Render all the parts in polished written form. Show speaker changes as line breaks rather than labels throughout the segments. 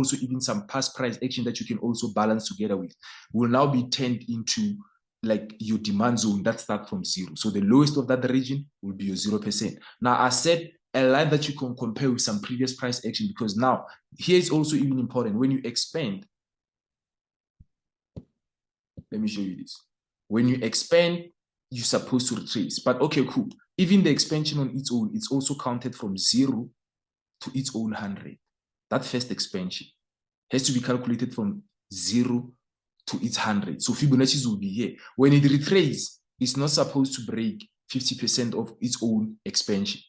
also even some past price action that you can also balance together with, will now be turned into like your demand zone that starts from 0. So the lowest of that region will be your 0%. Now, I said a line that you can compare with some previous price action, because now here is also even important. When you expand, let me show you this. When you expand, you're supposed to retrace. But okay, cool. Even the expansion on its own, it's also counted from 0 to its own 100. That first expansion has to be calculated from 0 to its 100. So Fibonacci's will be here. When it retraces, it's not supposed to break 50% of its own expansion.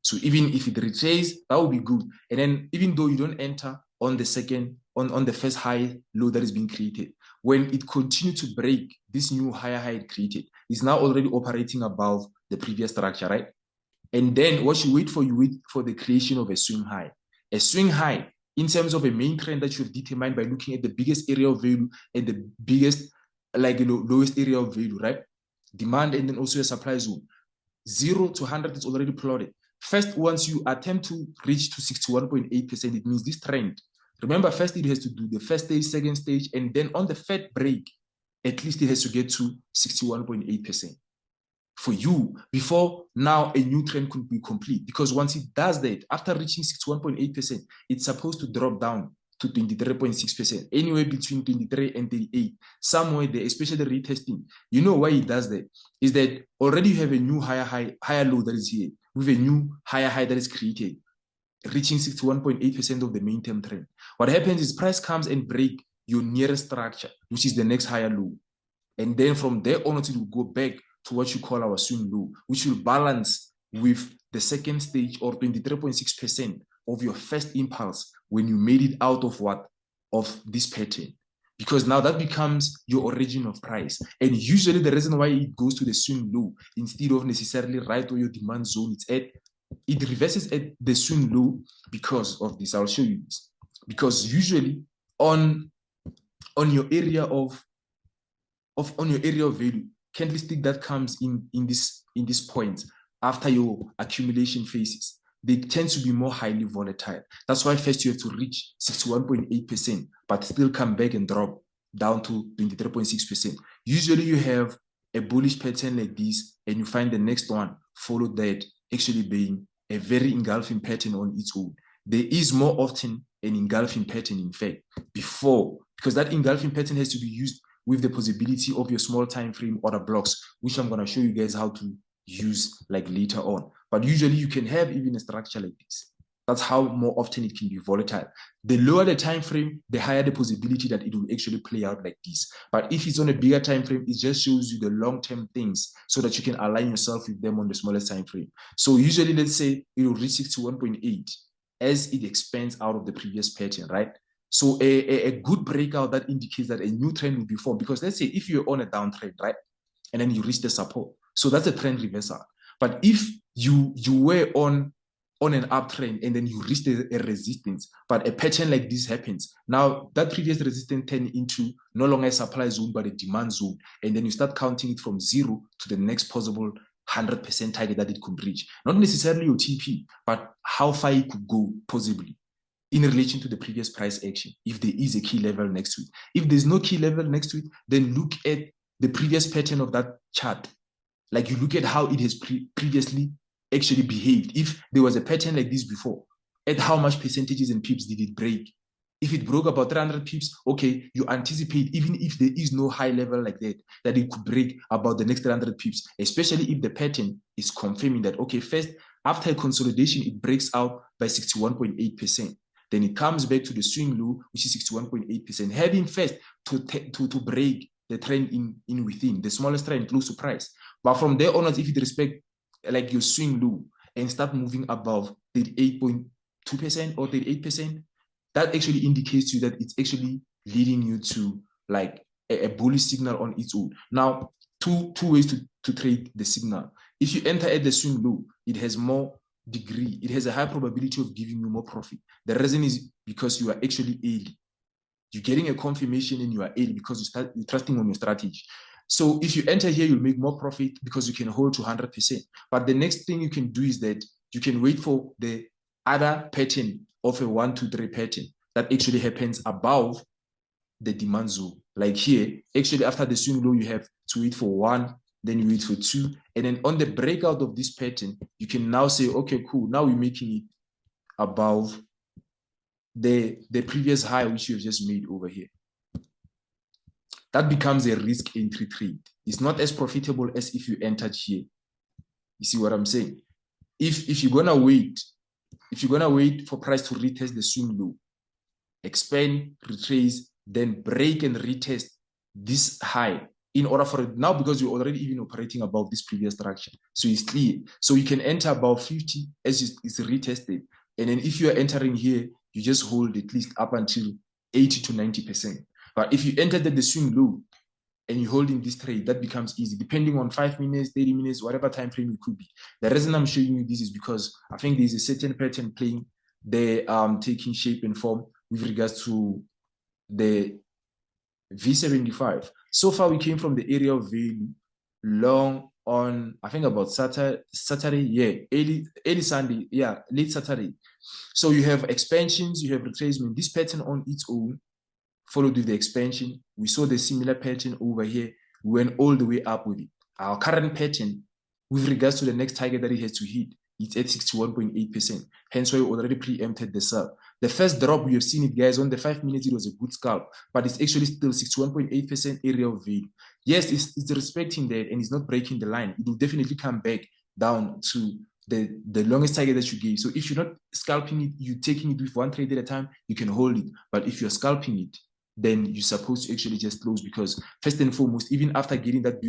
So even if it retraces, that will be good. And then even though you don't enter on the second, on the first high low that is being created, when it continues to break this new higher high it created, it's now already operating above the previous structure, right? And then what you wait for the creation of a swing high. A swing high, in terms of a main trend that you've determined by looking at the biggest area of value and the biggest, lowest area of value, right? Demand and then also a supply zone. 0 to 100 is already plotted. First, once you attempt to reach to 61.8%, it means this trend. Remember, first it has to do the first stage, second stage, and then on the third break, at least it has to get to 61.8%. For you, before now a new trend could be complete, because once it does that, after reaching 61.8%, it's supposed to drop down to 23.6%, anywhere between 23 and 38, somewhere there, especially the retesting. You know why it does that? Is that already you have a new higher low that is here, with a new higher high that is created, reaching 61.8% of the main term trend. What happens is price comes and break your nearest structure, which is the next higher low. And then from there on, it will go back to what you call our swing low, which will balance with the second stage or 23.6% of your first impulse when you made it out of what? Of this pattern. Because now that becomes your origin of price. And usually the reason why it goes to the swing low instead of necessarily right where your demand zone is at, it reverses at the swing low because of this. I'll show you this. Because usually on your area of value, candlestick that comes in this point after your accumulation phases, they tend to be more highly volatile. That's why first you have to reach 61.8%, but still come back and drop down to 23.6%. Usually you have a bullish pattern like this, and you find the next one followed that actually being a very engulfing pattern on its own. There is more often an engulfing pattern, in fact, because that engulfing pattern has to be used with the possibility of your small time frame order blocks, which I'm going to show you guys how to use like later on. But usually you can have even a structure like this. That's how more often it can be volatile. The lower the time frame, the higher the possibility that it will actually play out like this. But if it's on a bigger time frame, it just shows you the long-term things so that you can align yourself with them on the smallest time frame. So usually, let's say it will reach 61.8 as it expands out of the previous pattern, right? So a good breakout that indicates that a new trend will be formed. Because let's say if you're on a downtrend, right, and then you reach the support, so that's a trend reversal. But if you were on an uptrend and then you reach a resistance, but a pattern like this happens, now that previous resistance turns into no longer a supply zone but a demand zone, and then you start counting it from 0 to the next possible 100% target that it could reach. Not necessarily your TP, but how far it could go possibly in relation to the previous price action, if there is a key level next to it. If there's no key level next to it, then look at the previous pattern of that chart. Like you look at how it has previously actually behaved. If there was a pattern like this before, at how much percentages and pips did it break? If it broke about 300 pips, okay, you anticipate, even if there is no high level like that, that it could break about the next 300 pips, especially if the pattern is confirming that, okay, first, after a consolidation, it breaks out by 61.8%. Then it comes back to the swing low, which is 61.8%, having first to break the trend in within, the smallest trend close to price. But from there onwards, if it respect like your swing low and start moving above 38.2% or 38%, that actually indicates to you that it's actually leading you to like a bullish signal on its own. Now, two ways to trade the signal. If you enter at the swing low, it has more degree, it has a high probability of giving you more profit. The reason is because you are actually early. You're getting a confirmation and you are early because you're trusting on your strategy. So if you enter here, you'll make more profit because you can hold to 100%. But the next thing you can do is that you can wait for the other pattern of a 1, 2, 3 pattern. that actually happens above the demand zone. Like here, actually after the swing low, you have to wait for 1, then you wait for 2, and then on the breakout of this pattern, you can now say, okay, cool, now we're making it above the previous high which you have just made over here. That becomes a risk entry trade. It's not as profitable as if you entered here. You see what I'm saying? If you're gonna wait for price to retest the swing low, expand, retrace, then break and retest this high in order for it now, because you're already even operating above this previous direction. So it's clear. So you can enter above 50 as it's retested. And then if you're entering here, you just hold at least up until 80 to 90%. But if you entered at the swing low and you're holding this trade, that becomes easy, depending on 5 minutes, 30 minutes, whatever time frame it could be. The reason I'm showing you this is because I think there's a certain pattern playing, they're taking shape and form with regards to the V75. So far, we came from the area of value long on, I think about Saturday, yeah, early Sunday, yeah, late Saturday. So you have expansions, you have retracement. This pattern on its own followed with the expansion. We saw the similar pattern over here. We went all the way up with it. Our current pattern, with regards to the next target that it has to hit, it's at 61.8%. Hence why we already preempted the sell. The first drop, we have seen it, guys, on the 5 minutes, it was a good scalp, but it's actually still 61.8% area of value. Yes, it's respecting that and it's not breaking the line. It will definitely come back down to the longest target that you gave. So if you're not scalping it, you're taking it with one trade at a time, you can hold it. But if you're scalping it, then you're supposed to actually just close, because first and foremost, even after getting that beautiful